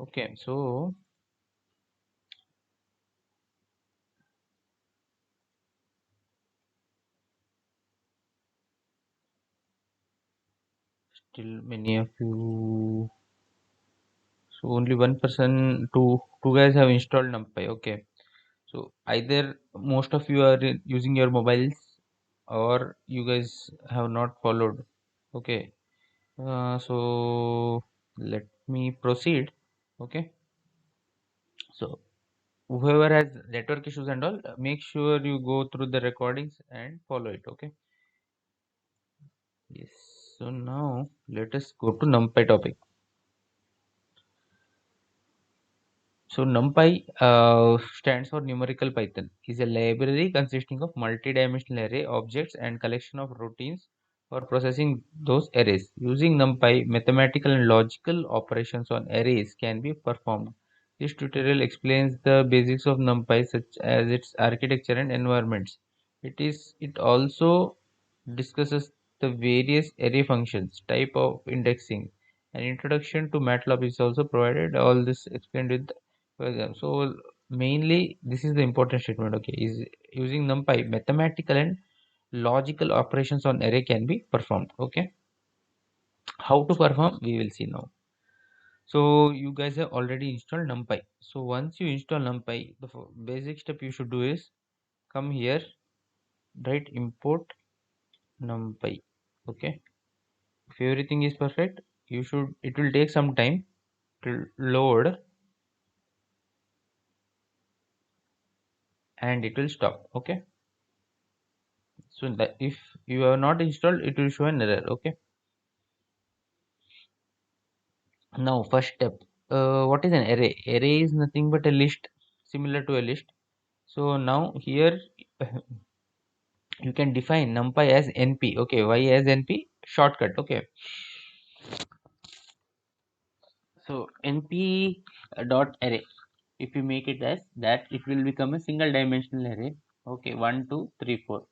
Okay, so still many of you. So only one person, two guys have installed NumPy. Okay, so either most of you are using your mobiles, or you guys have not followed. Okay, so let me proceed. Okay, so whoever has network issues and all, make sure you go through the recordings and follow it. Okay, yes. So now let us go to NumPy topic. So NumPy stands for Numerical Python. Is a library consisting of multi-dimensional array objects and collection of routines for processing those arrays. Using NumPy, mathematical and logical operations on arrays can be performed. This tutorial explains the basics of NumPy, such as its architecture and environments. It also discusses the various array functions, type of indexing. An introduction to MATLAB is also provided. All this explained with program. So mainly this is the important statement. Okay, is using NumPy, mathematical and logical operations on array can be performed. Okay, how to perform we will see now. So you guys have already installed NumPy. So once you install NumPy, the basic step you should do is come here, write import NumPy. Okay, if everything is perfect, it will take some time to load and it will stop. Okay, so that if you have not installed, it will show an error. Okay, now first step, what is an array? Array is nothing but a list, similar to a list. So now here you can define numpy as np. Okay, why as np? Shortcut. Okay, so np dot array, if you make it as that, it will become a single dimensional array. Okay, 1 2 3 4,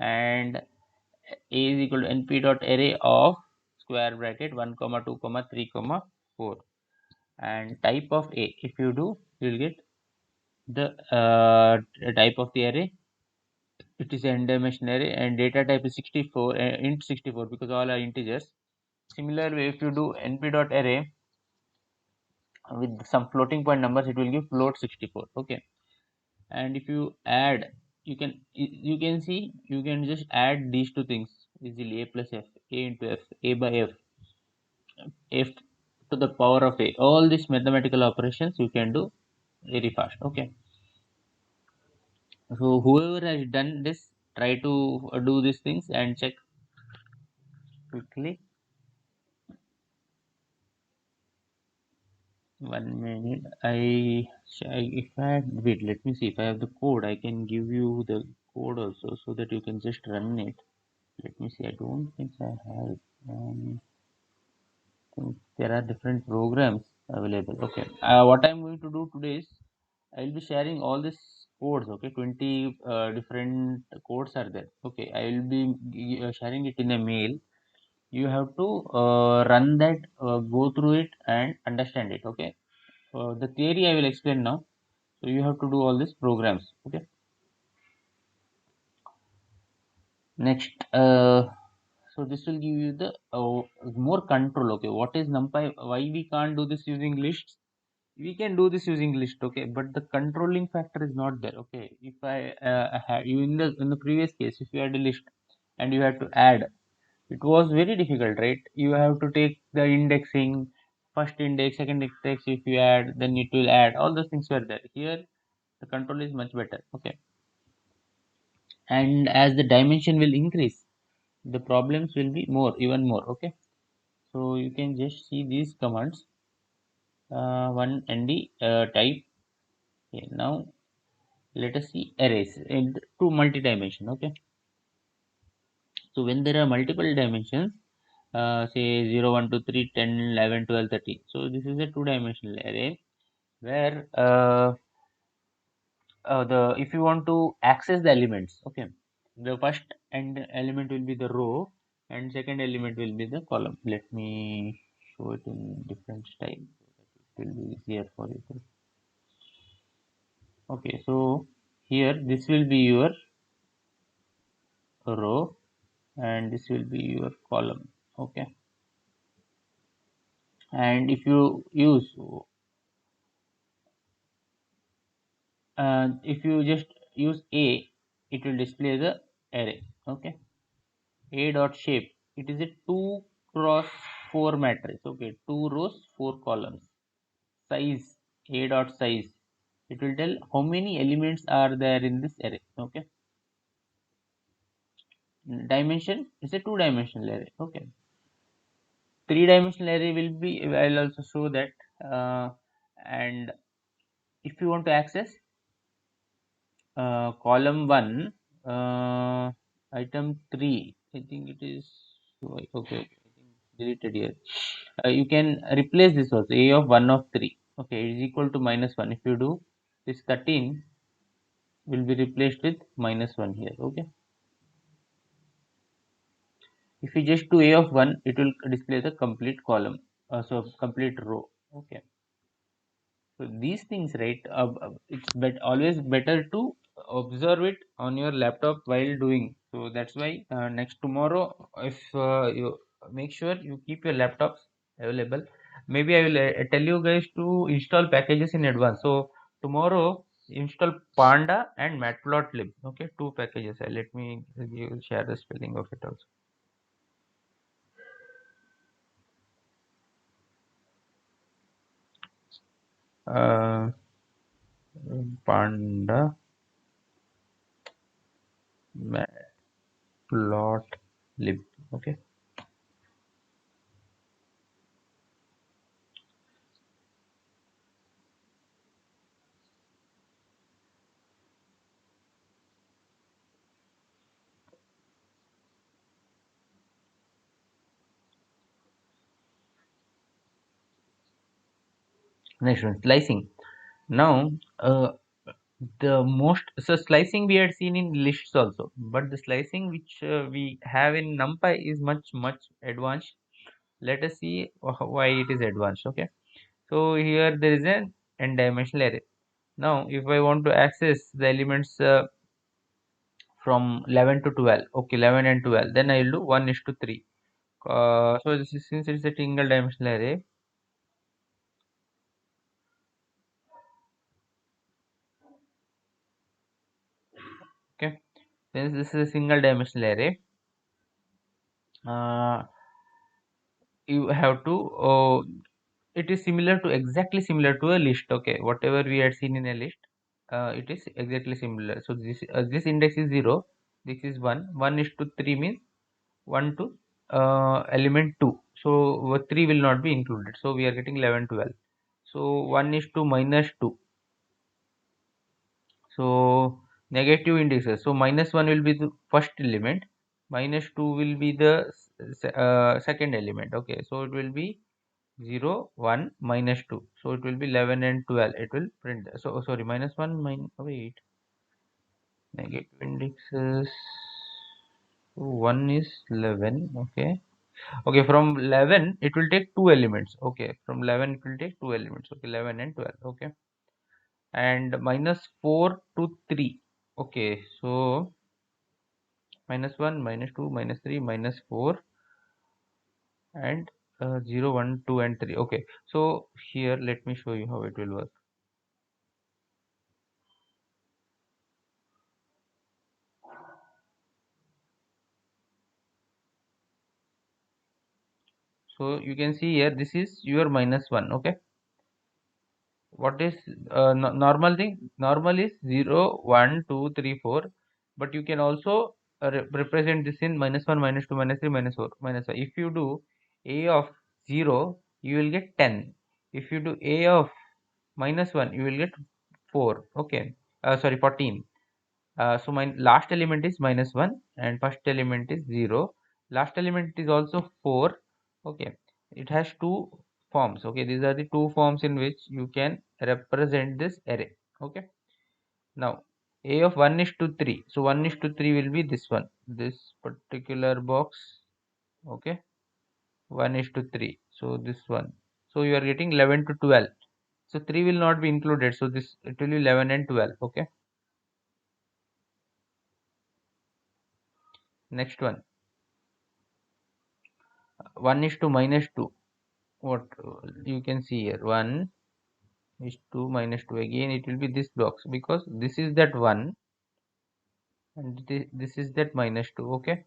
and a is equal to np dot array of square bracket 1 comma 2 comma 3 comma 4, and type of a, if you do, you will get the type of the array. It is an n-dimensional array, and data type is 64, int 64, because all are integers. Similarly, if you do np dot array with some floating point numbers, it will give float 64. Okay, and if you add, you can see, you can just add these two things easily: a plus f, a into f, a by f, f to the power of a. All these mathematical operations you can do very fast. Okay, so whoever has done this, try to do these things and check quickly. 1 minute. If I wait, let me see if I have the code. I can give you the code also, so that you can just run it. Let me see. I don't think I have. Think there are different programs available. Okay. What I'm going to do today is I will be sharing all these codes. Okay, 20 different codes are there. Okay, I will be sharing it in a mail. You have to run that, go through it and understand it. Okay, the theory I will explain now. So you have to do all these programs. Okay, next, so this will give you the more control. Okay, what is NumPy? Why we can't do this using lists? We can do this using list. Okay, but the controlling factor is not there. Okay, if I had you in the previous case, if you had a list and you had to add, it was very difficult, right? You have to take the indexing, first index, second index. If you add, then it will add. All those things were there. Here the control is much better. Okay, and as the dimension will increase, the problems will be more, even more. Okay, so you can just see these commands, one nd type. Okay, now let us see arrays in two multi-dimension. Okay, so when there are multiple dimensions, say 0 1 2 3 10 11 12 13, so this is a two-dimensional array where the if you want to access the elements. Okay, the first and element will be the row, and second element will be the column. Let me show it in different style. will be easier for you. Okay, so here this will be your row and this will be your column. Okay, and if you use if you just use A, it will display the array. Okay, A dot shape, it is a 2 cross 4 matrix. Okay, 2 rows 4 columns. Size, A dot size, it will tell how many elements are there in this array. Okay, dimension is a 2-dimensional array. Okay, 3-dimensional array will be, I'll also show that. And if you want to access column 1, item 3, I think it is okay, I think deleted here. You can replace this also, a of 1 of 3. Okay, it is equal to -1. If you do this, 13 will be replaced with -1 here. Okay, if you just do a of 1, it will display the complete column, so complete row. Okay, so these things, right, it's always better to observe it on your laptop while doing. So that's why next tomorrow, if you make sure you keep your laptops available. Maybe I will tell you guys to install packages in advance. So tomorrow install Panda and Matplotlib. Okay, two packages. Let me share the spelling of it also. uh, Panda Matplotlib. Okay. Next one, slicing. Now, so slicing we had seen in lists also, but the slicing which we have in NumPy is much advanced. Let us see why it is advanced. Okay, so here there is an n-dimensional array. Now, if I want to access the elements from 11 to 12, okay, 11 and 12, then I will do 1 is to 3. So this is, since it's a single dimensional array, okay, since this is a single dimensional array, uh, you have to it is exactly similar to a list. Okay, whatever we had seen in a list, it is exactly similar. So this index is 0, this is 1. 1 is to 3 means 1 to element 2, so 3 will not be included, so we are getting 11 12. So 1 is to -2, so negative indexes, so -1 will be the first element, -2 will be the second element. Okay, so it will be 0 1 -2, so it will be 11 and 12, it will print that. So sorry, -1 wait, negative indexes, 1 is 11. Okay, okay, from 11 it will take two elements. Okay, from 11 it will take two elements. Okay, 11 and 12. Okay, and -4 to 3. Okay, so -1 -2 -3 -4 and 0 1 2 and 3. Okay, so here let me show you how it will work. So you can see here, this is your -1. Okay, what is normal thing? Normal is 0 1 2 3 4, but you can also represent this in -1 -2 -3 -4 -5. If you do a of 0, you will get 10. If you do a of -1, you will get 4. Okay, sorry, 14. So my last element is -1 and first element is 0. Last element is also 4. Okay, it has two forms. Okay, these are the two forms in which you can represent this array. Okay, now a of 1 is to 3, so 1 is to 3 will be this one, this particular box. Okay, 1 is to 3, so this one, so you are getting 11 to 12. So 3 will not be included, so this it will be 11 and 12. Okay, next one, 1 is to minus 2. What you can see here, 1 is to minus 2. Again it will be this box, because this is that 1 and this is that minus 2. Okay,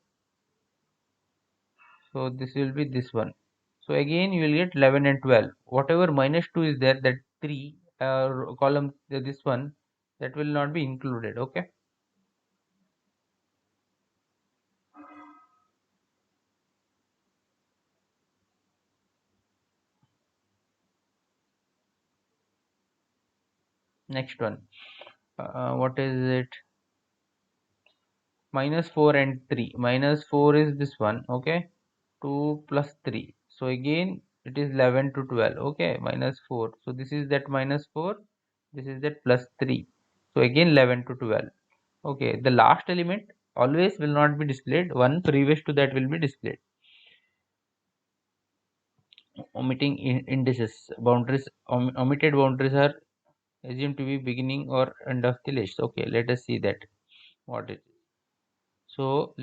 so this will be this one. So again you will get 11 and 12. Whatever minus 2 is there, that 3 column, this one, that will not be included. Okay, next one, what is it, minus 4 and 3. Minus 4 is this one. Okay, 2 plus 3, so again it is 11 to 12. Okay, minus 4, so this is that minus 4, this is that plus 3, so again 11 to 12. Okay, the last element always will not be displayed, one previous to that will be displayed. Omitting indices, boundaries, omitted boundaries are assumed to be beginning or end of the list. Okay, let us see that what it is. So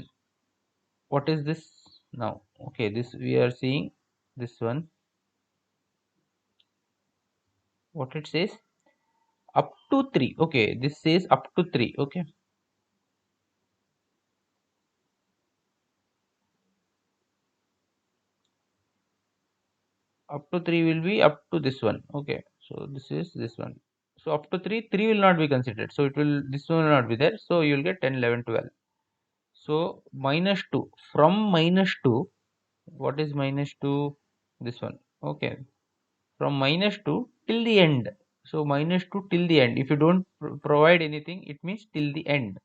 what is this now? Okay, this we are seeing this one, what it says, up to 3. Okay, this says up to 3. Okay, up to 3 will be up to this one. Okay, so this is this one, so up to 3, 3 will not be considered, so it will, this one will not be there, so you will get 10, 11, 12. So minus 2, from minus 2, what is minus 2, this one. Okay, from minus 2 till the end, so minus 2 till the end, if you don't provide anything, it means till the end.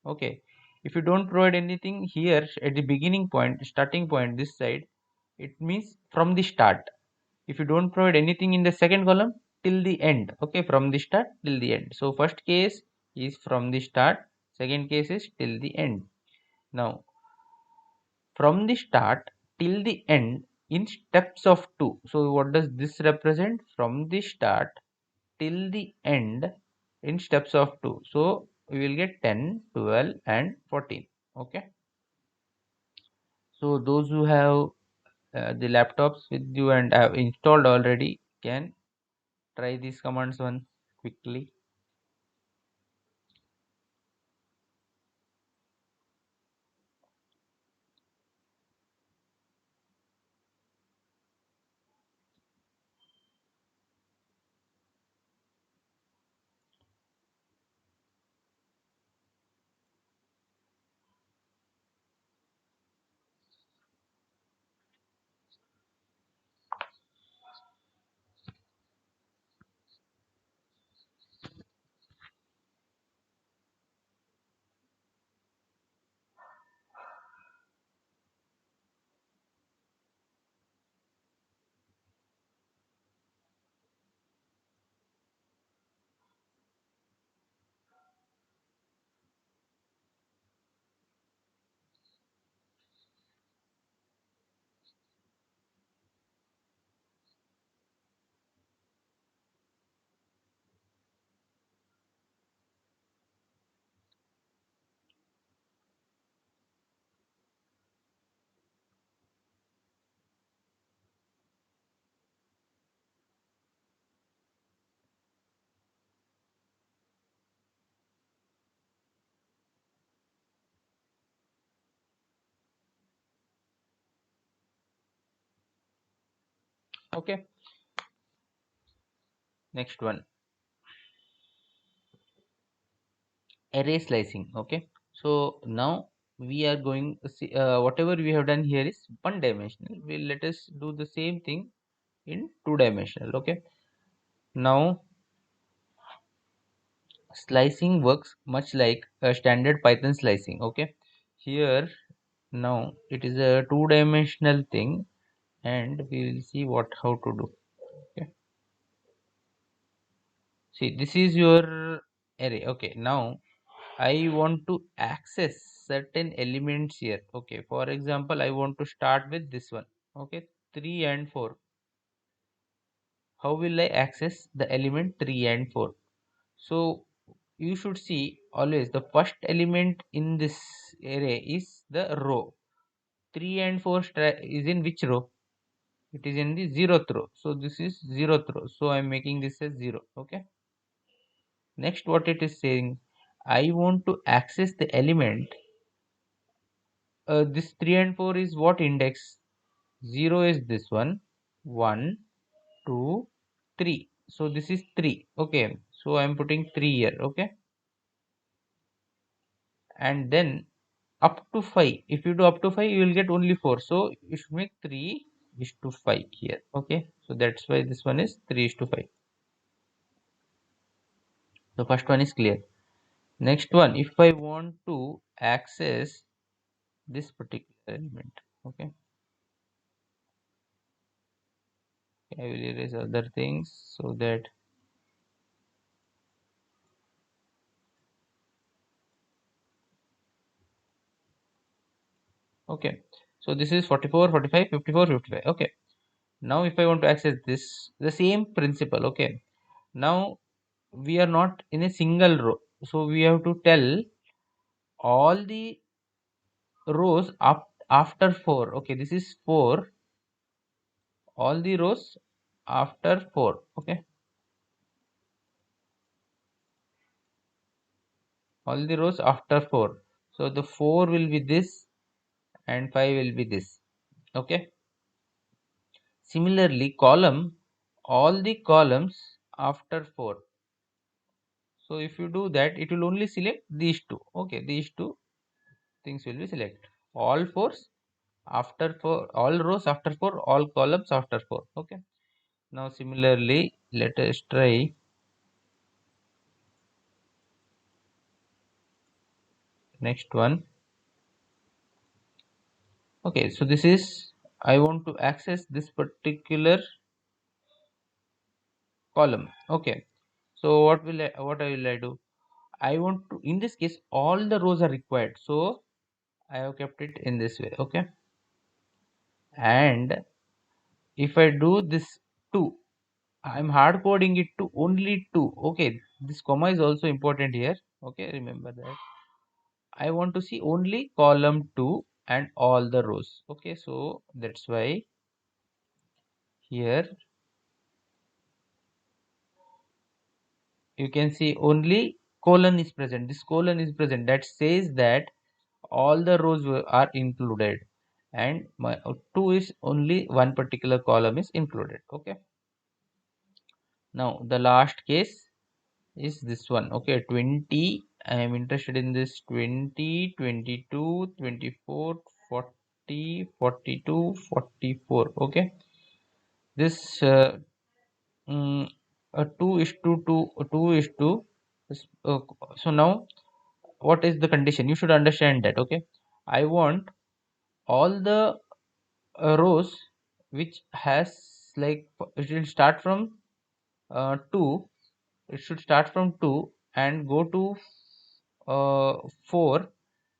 Okay, if you don't provide anything here at the beginning point, starting point, this side, it means from the start. If you don't provide anything in the second column, till the end. Okay, from the start till the end. So first case is from the start, second case is till the end. Now from the start till the end in steps of 2. So what does this represent? From the start till the end in steps of 2. So we will get 10, 12 and 14. Okay, so those who have the laptops with you and have installed already can try these commands once quickly. Okay, next one, array slicing. Okay, so now we are going to see, whatever we have done here is one dimensional. We let us do the same thing in two dimensional. Okay, now slicing works much like a standard Python slicing. Okay, here now it is a two-dimensional thing, and we will see what how to do. Okay, see, this is your array. Okay, now I want to access certain elements here. Okay, for example, I want to start with this one. Okay, 3 and 4. how will I access the element 3 and 4? So you should see always the first element in this array is the row. 3 and 4 is in which row? It is in the 0th row. So this is 0th row. So I am making this as 0. Okay. Next, what it is saying, I want to access the element. This 3 and 4 is what index? 0 is this one. 1, 2, 3. So this is 3. Okay. So I am putting 3 here. Okay. And then up to 5. If you do up to 5, you will get only 4. So you should make 3 is to 5 here. Okay. So that's why this one is 3 is to 5. The first one is clear. Next one, if I want to access this particular element, okay, I will erase other things so that, okay, so this is 44, 45, 54, 55. Okay, now if I want to access this, the same principle. Okay, now we are not in a single row, so we have to tell all the rows up after 4. Okay, this is 4, all the rows after 4. Okay, all the rows after 4. So the 4 will be this and 5 will be this. Okay. Similarly, column, all the columns after 4. So if you do that, it will only select these two. Okay, these two things will be selected. All fours after 4, all rows after 4, all columns after 4. Okay. Now similarly, let us try next one. Okay, so this is, I want to access this particular column. Okay, so what I will I do? I want to, in this case, all the rows are required. So I have kept it in this way. Okay. And if I do this 2, I'm hard coding it to only 2. Okay. This comma is also important here. Okay. Remember that. I want to see only column 2 and all the rows. Okay. So that's why here you can see only colon is present. This colon is present. That says that all the rows are included, and my 2 is only one particular column is included. Okay. Now the last case is this one. Okay, 20. I am interested in this 20, 22, 24, 40, 42, 44. Okay, this 2 is to 2, 2 is to. Uh, so now, what is the condition? You should understand that. Okay, I want all the rows which has like, it will start from 2, it should start from 2 and go to 4,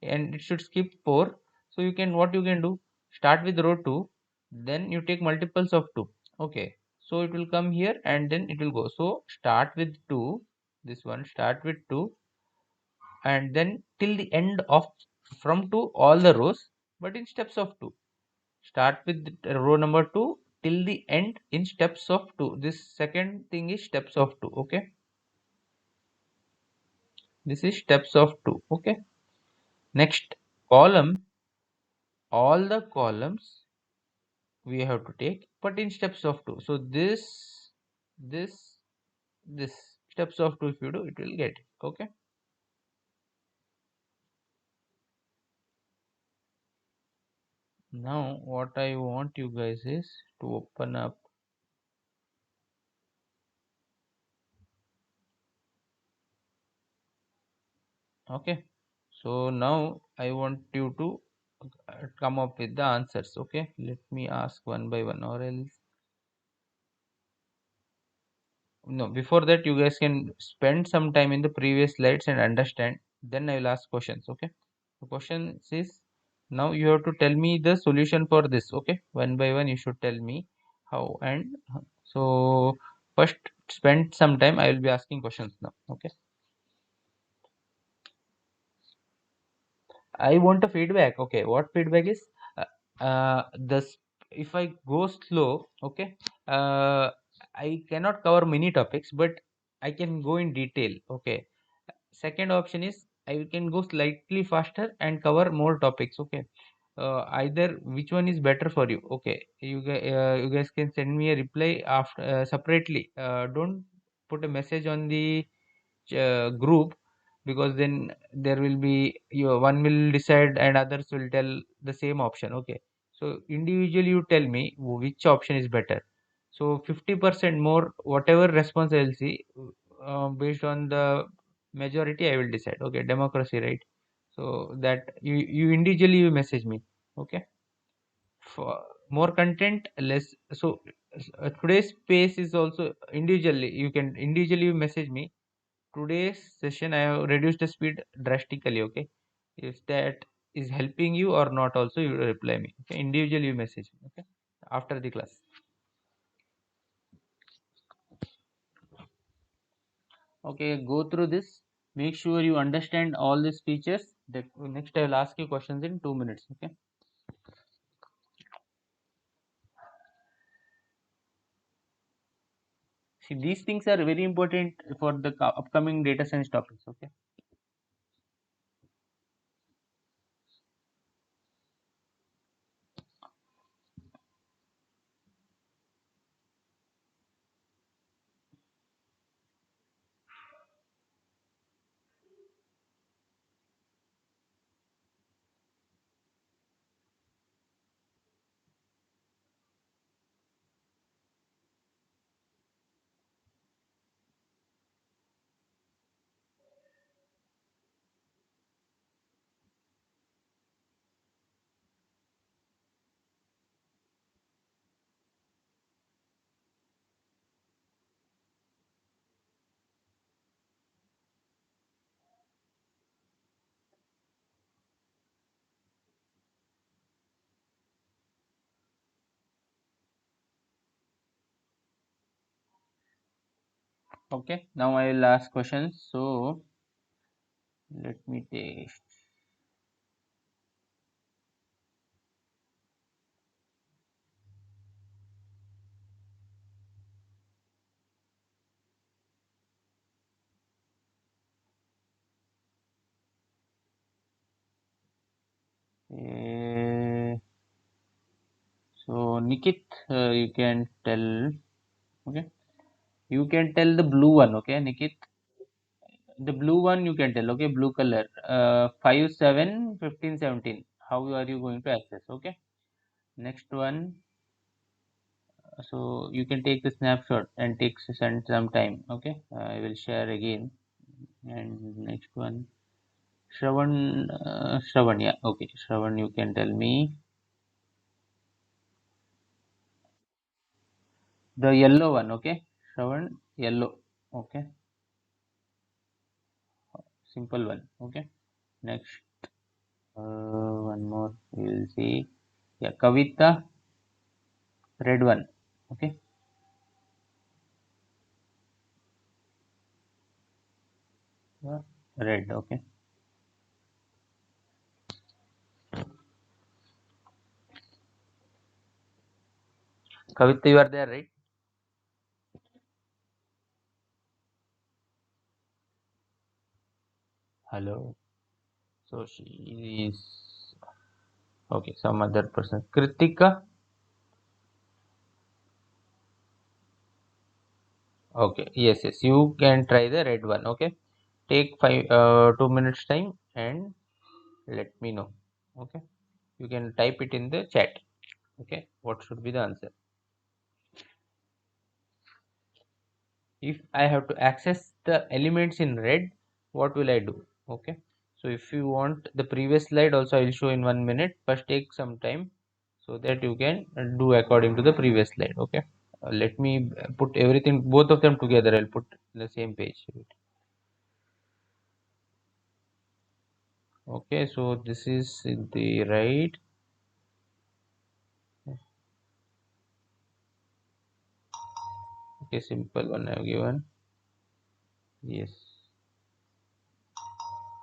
and it should skip 4. So you can, what you can do, start with row 2, then you take multiples of 2. Okay, so it will come here and then it will go. So start with 2, this one, start with 2, and then till the end of, from 2 all the rows, but in steps of 2. Start with row number 2 till the end in steps of 2. This second thing is steps of 2. Okay, this is steps of 2. Okay, next column, all the columns we have to take, but in steps of 2. So this this steps of 2, if you do, it will get it. Okay, now what I want you guys is to open up. Okay, so now I want you to come up with the answers. Okay, let me ask one by one, or else, no, before that you guys can spend some time in the previous slides and understand, then I will ask questions. Okay, the question is, now you have to tell me the solution for this. Okay, one by one you should tell me how and so First, spend some time. I will be asking questions now. Okay. I want a feedback. Okay, what feedback is? This if I go slow, okay, I cannot cover many topics, but I can go in detail. Okay. Second option is I can go slightly faster and cover more topics. Okay. Either which one is better for you? Okay. You guys can send me a reply after separately. Don't put a message on the group, because then there will be one will decide and others will tell the same option. Okay, so individually you tell me which option is better. So 50% more whatever response I will see, based on the majority I will decide. Okay, democracy, right? So that you individually you message me. Okay, for more content less. So today's space is also individually, you can individually message me. Today's session I have reduced the speed drastically. Okay, if that is helping you or not, also you reply me. Okay, individually you message me. Okay, after the class. Okay, go through this, make sure you understand all these features. The next I will ask you questions in 2 minutes. Okay, see, these things are very important for the upcoming data science topics. Okay. Okay, now I will ask questions. So let me take. So Nikit, you can tell. Okay, you can tell the blue one. Okay, Nikit, the blue one you can tell. Okay, blue color. 5 7 15 17. How are you going to access? Okay, next one. So you can take the snapshot and take send some time. Okay, I will share again. And next one, Shravan. Shravan, yeah. Okay, Shravan, you can tell me the yellow one. Okay, Shravan, yellow. Okay, simple one. Okay, next. One more we'll see. Yeah, Kavita, red one. Okay, red. Okay, Kavita, you are there, right? Hello. So she is okay. Some other person. Kritika. Okay. Yes, yes. You can try the red one. Okay. Take 2 minutes time and let me know. Okay. You can type it in the chat. Okay. What should be the answer? If I have to access the elements in red, what will I do? Okay, so if you want the previous slide also, I will show in 1 minute. First take some time so that you can do according to the previous slide. Okay, let me put everything, both of them together. I'll put the same page. Okay, so this is the right. Okay, simple one I have given. Yes.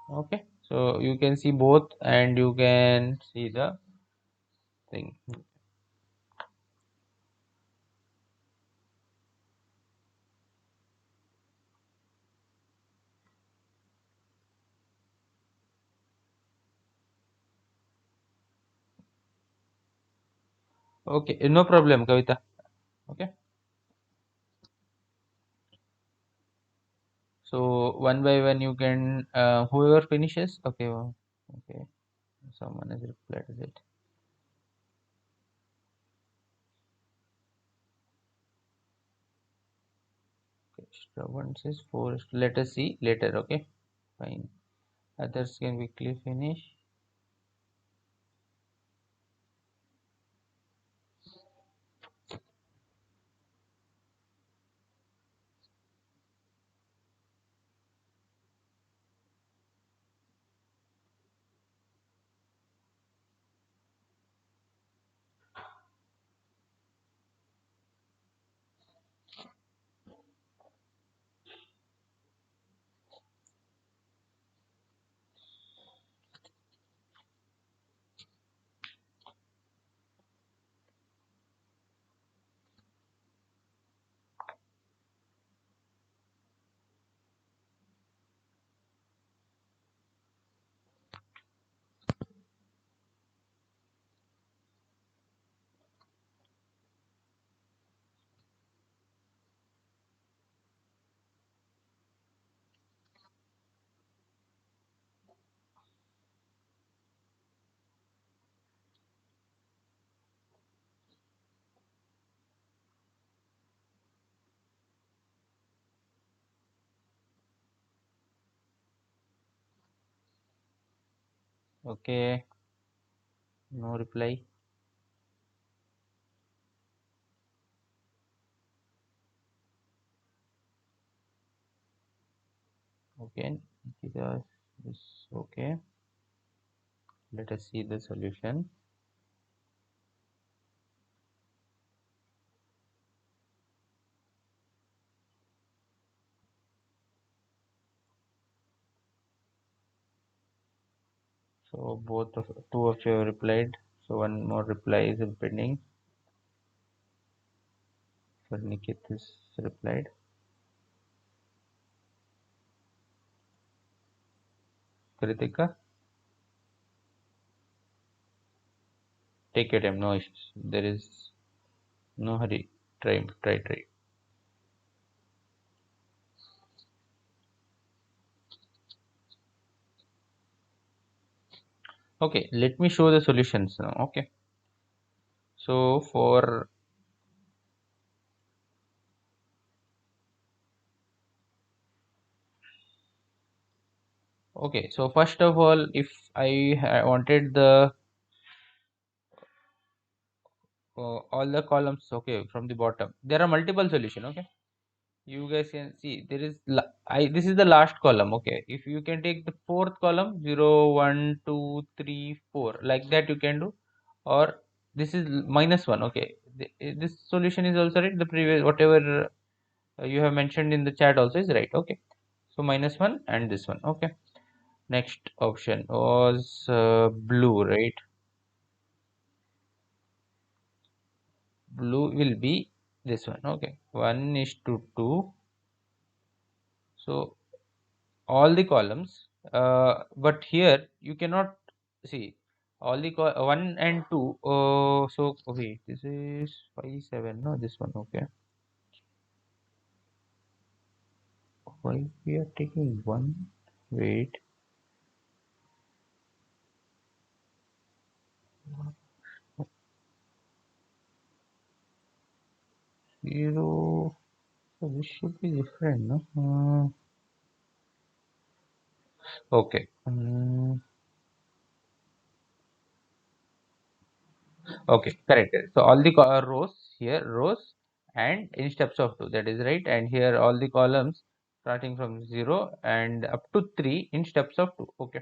Okay, so you can see both and you can see the thing. Okay, no problem, Kavita. Okay, so one by one you can whoever finishes. Okay, okay, someone has replied. Is it? Okay, Shravan says four. Let us see later. Okay, fine. Others can quickly finish. Okay, no reply. Okay, Nikita is okay. Let us see the solution. So both of two of you have replied. So one more reply is pending. For Nikit is replied. Kritika, take your time, no issues. There is no hurry. Try. Okay, let me show the solutions now. Okay, so for okay, so first of all, if I wanted the all the columns, okay, from the bottom, there are multiple solution. Okay, you guys can see there is this is the last column. Okay, if you can take the fourth column 0 1 2 3 4 like that you can do, or this is minus 1. Okay, this solution is also right. The previous whatever you have mentioned in the chat also is right. Okay, so minus 1 and this one. Okay, next option was blue, right? Blue will be this one. Okay, 1 is to 2. So all the columns, but here you cannot see all the 1 and 2. So okay, this is 5 7. No, this one. Okay, why we are taking one? Wait, 0. So this should be different, no? Okay. Okay, correct. So all the rows here, rows and in steps of 2, that is right. And here all the columns starting from 0 and up to 3 in steps of 2. Okay.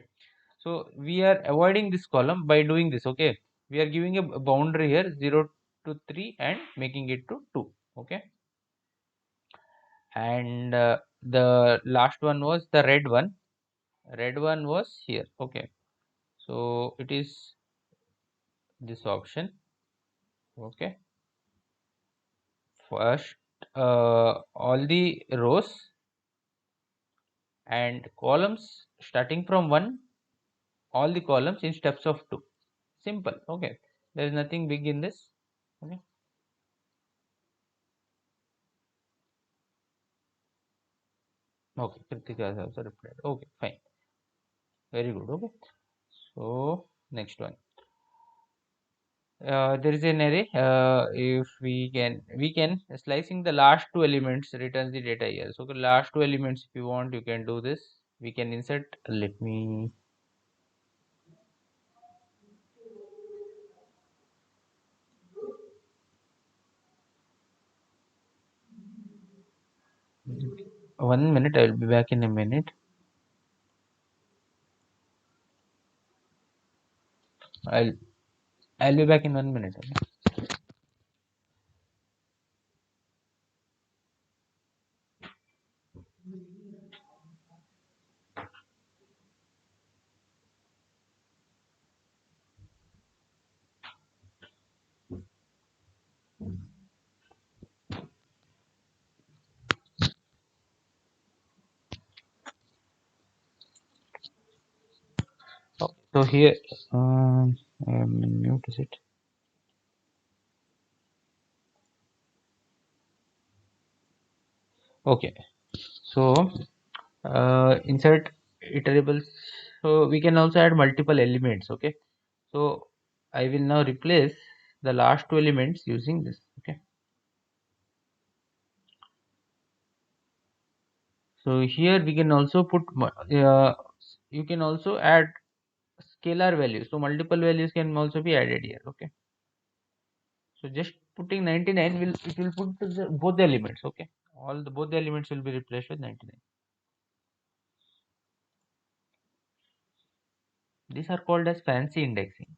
So we are avoiding this column by doing this. Okay. We are giving a boundary here 0 to 3 and making it to 2. Okay. and the last one was the red one. Red one was here. Okay, so it is this option. Okay, first all the rows and columns starting from 1, all the columns in steps of 2. Simple. Okay, there is nothing big in this. Okay, okay, Kritika has also replied. Okay, fine, very good. Okay, so next one. There is an array. If we can slicing the last two elements returns the data here. So the last two elements, if you want, you can do this. We can insert. Let me 1 minute. I will be back in a minute. I'll I'll be back in 1 minute. Okay? So here, mute is it? Okay. So insert iterables. So we can also add multiple elements. Okay. So I will now replace the last two elements using this. Okay. So here we can also put you can also add scalar values. So multiple values can also be added here. Okay. So just putting 99 will it will put both the elements. Okay. All the both the elements will be replaced with 99. These are called as fancy indexing.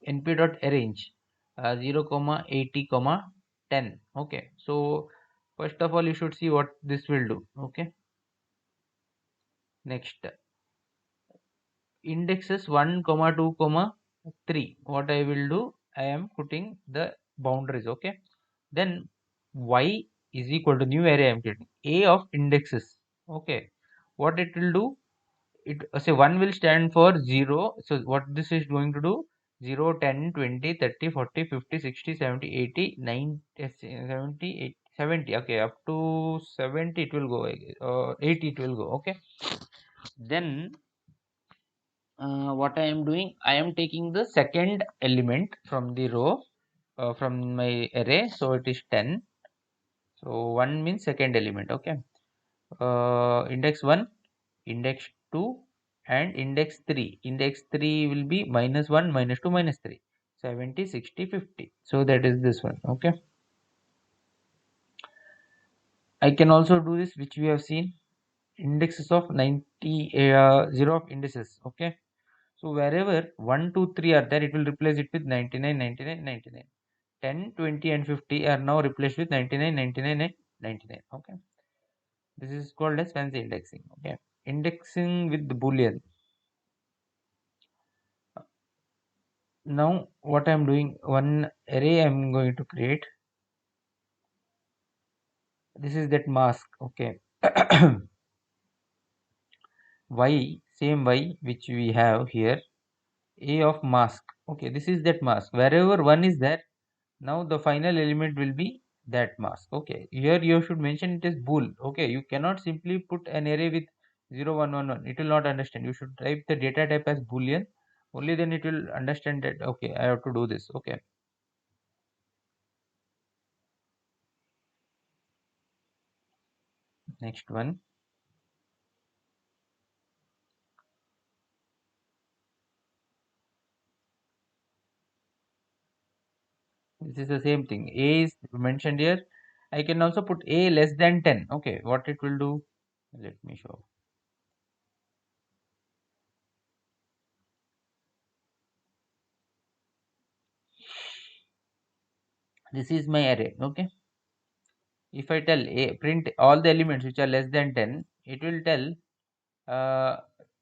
np.arrange 0 comma 80 comma 10. Okay, so first of all you should see what this will do. Okay, next indexes 1 comma 2 comma 3. What I will do, I am putting the boundaries. Okay, then y is equal to new array I am getting a of indexes. Okay, what it will do, it say 1 will stand for 0. So what this is going to do, 0 10 20 30 40 50 60 70 80 90 70 80, 70. Okay, up to 70 it will go, 80 it will go. Okay, then what I am doing, I am taking the second element from the row, from my array, so it is 10. So 1 means second element. Okay, index 1, index 2 and index 3. Index 3 will be minus 1, minus 2, minus 3. 70, 60, 50. So that is this one. Okay, I can also do this, which we have seen, indexes of 90, 0 of indices. Okay, so wherever 1 2 3 are there, it will replace it with 99 99 99. 10 20 and 50 are now replaced with 99 99 and 99. Okay, this is called as fancy indexing. Okay, indexing with the boolean. Now what I am doing, one array I am going to create. This is that mask. Okay, y, same y which we have here, a of mask. Okay, this is that mask. Wherever 1 is there, now the final element will be that mask. Okay, here you should mention it as bool. Okay, you cannot simply put an array with 0 1 1 1. It will not understand. You should type the data type as boolean. Only then it will understand that, okay, I have to do this. Okay, next one. This is the same thing. A is mentioned here. I can also put a less than 10. Okay, what it will do? Let me show. This is my array. Okay. If I tell a print all the elements which are less than 10, it will tell uh,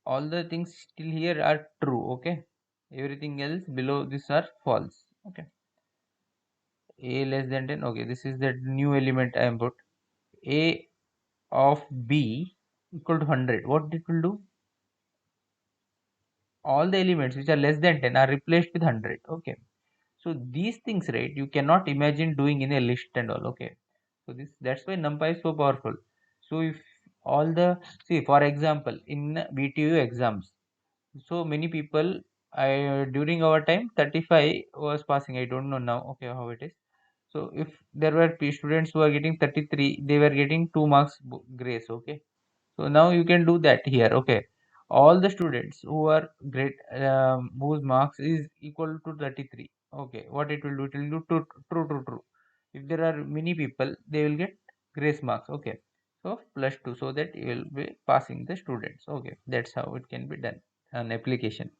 all the things still here are true. Okay. Everything else below this are false. Okay. A less than 10. Okay. This is the new element I am put. A of B equal to 100. What it will do? All the elements which are less than 10 are replaced with 100. Okay. So these things, right, you cannot imagine doing in a list and all. Okay. So that's why NumPy is so powerful. So if all the see, for example, in VTU exams, so many people, I during our time 35 was passing. I don't know now. Okay, how it is. So if there were students who are getting 33, they were getting 2 marks grace. Okay. So now you can do that here. Okay. All the students who are great, whose marks is equal to 33. Okay. What it will do? It will do true, true, true, true. If there are many people, they will get grace marks. Okay. So plus 2, so that you will be passing the students. Okay. That's how it can be done. An application.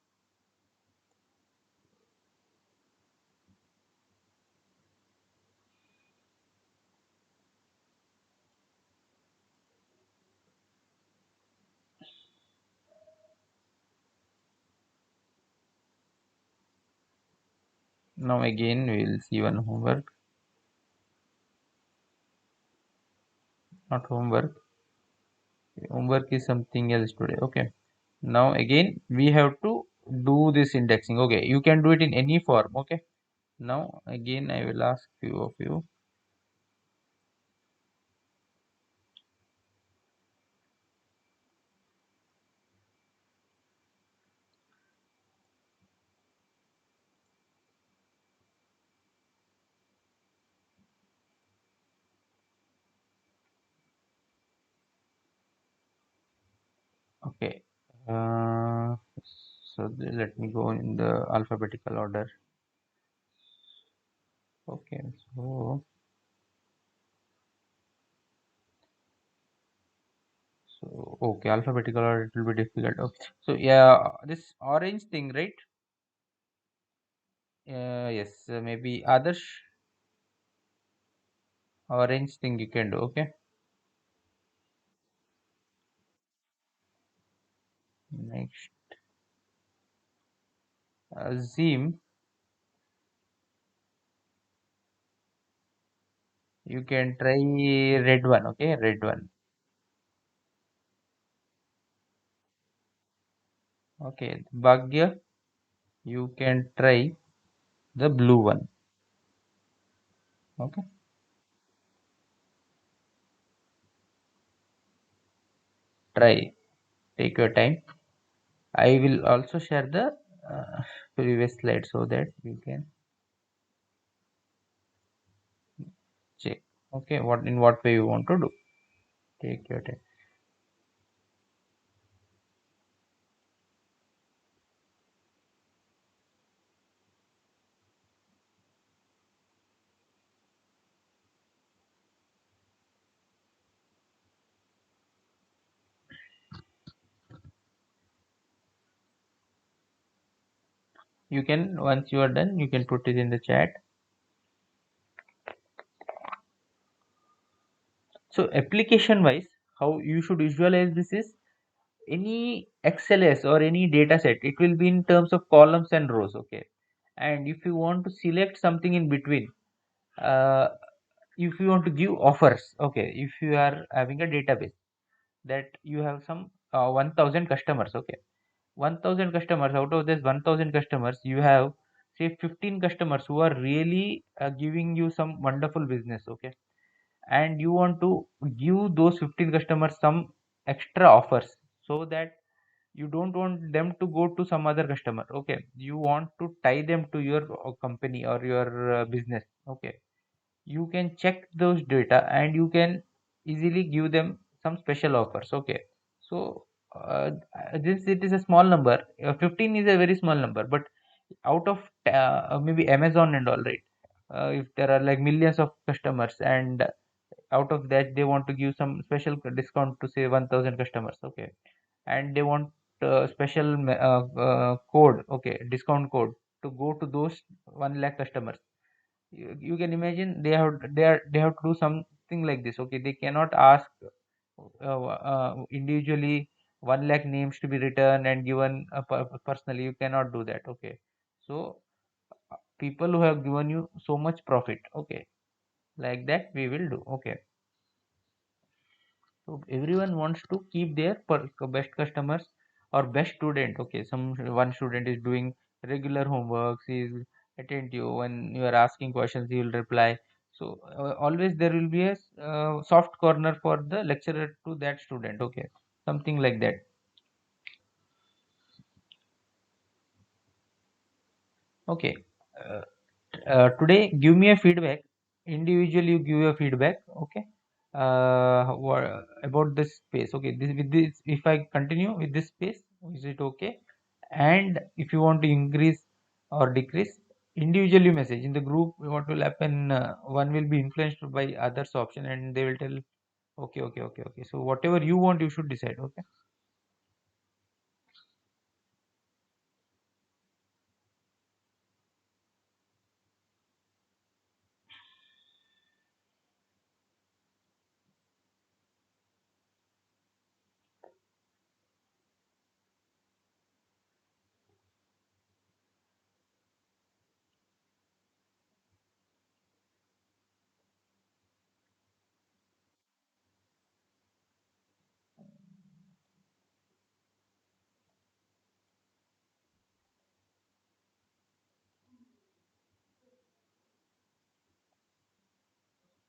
Now again, we will see one homework. Not homework. Homework is something else today. Okay. Now again, we have to do this indexing. Okay. You can do it in any form. Okay. Now again, I will ask few of you. Okay. Uh, let me go in the alphabetical order. Okay. So okay, alphabetical order, it will be difficult. Okay. So yeah, this orange thing, right? Yes, maybe others orange thing you can do. Okay. Next, Zim, you can try red one. Okay, red one. Okay, Bhagya, you can try the blue one. Okay, try. Take your time. I will also share the previous slide so that you can check. Okay, what in what way you want to do. Take your time. You can once you are done, you can put it in the chat. So application wise, how you should visualize this is any XLS or any data set. It will be in terms of columns and rows. Okay, and if you want to select something in between, uh, if you want to give offers, okay, if you are having a database that you have some 1000 customers. Okay, 1000 customers, out of this 1000 customers you have say 15 customers who are really giving you some wonderful business. Okay, and you want to give those 15 customers some extra offers, so that you don't want them to go to some other customer. Okay, you want to tie them to your company or your business. Okay, you can check those data and you can easily give them some special offers. Okay, so this it is a small number. 15 is a very small number, but out of maybe Amazon and all, right, if there are like millions of customers, and out of that they want to give some special discount to say 1000 customers. Okay, and they want special code, okay, discount code to go to those 1 lakh customers. You can imagine they have to do something like this. Okay, they cannot ask individually 1 lakh names to be written and given personally. You cannot do that. Okay, so people who have given you so much profit, okay, like that we will do. Okay, so everyone wants to keep their best customers or best student. Okay, some one student is doing regular homeworks, he is attentive when you are asking questions, he will reply. So always there will be a soft corner for the lecturer to that student. Okay, something like that. Okay, uh, today give me a feedback. Individually you give a feedback. Okay, about this space. Okay, this with this, if I continue with this space, is it okay? And if you want to increase or decrease, individually message in the group. What will happen, one will be influenced by others option and they will tell, okay, okay, okay, okay, so whatever you want you should decide. Okay,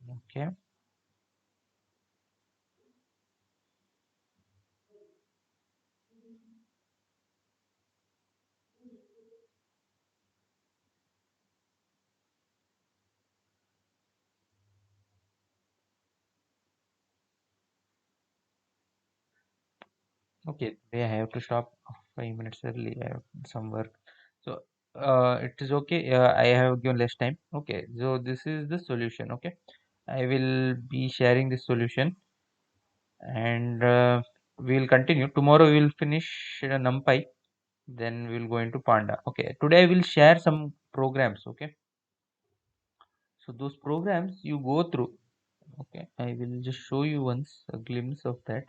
okay, okay, today I have to stop 5 minutes early, I have some work. So it is okay, I have given less time. Okay, so this is the solution. Okay, I will be sharing this solution, and we'll continue. Tomorrow we will finish NumPy, then we'll go into Panda. Okay, today I will share some programs. Okay, so those programs you go through. Okay, I will just show you once a glimpse of that.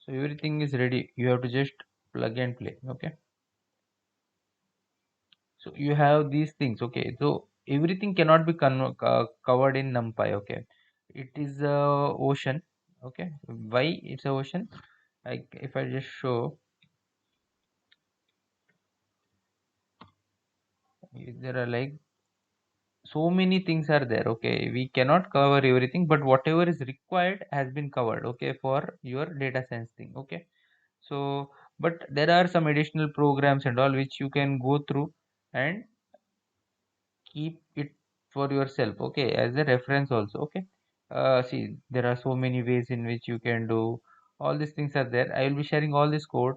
So everything is ready. You have to just plug and play. Okay, so you have these things. Okay, so everything cannot be covered in NumPy. Okay, it is a ocean. Okay, why it's a ocean? Like if I just show, there are like so many things are there. Okay, we cannot cover everything, but whatever is required has been covered. Okay, for your data science thing. Okay, so but there are some additional programs and all which you can go through and keep it for yourself. Okay, as a reference also. Okay, see, there are so many ways in which you can do all these things are there. I will be sharing all this code.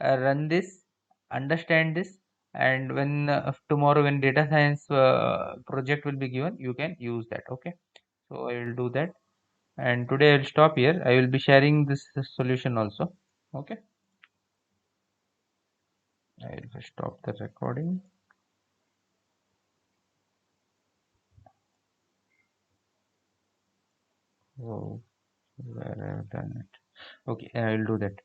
Run this, understand this, and when tomorrow when data science project will be given, you can use that. Okay, so I will do that, and today I'll stop here. I will be sharing this solution also. Okay, I will stop the recording. So where I have done it. Okay, I will do that.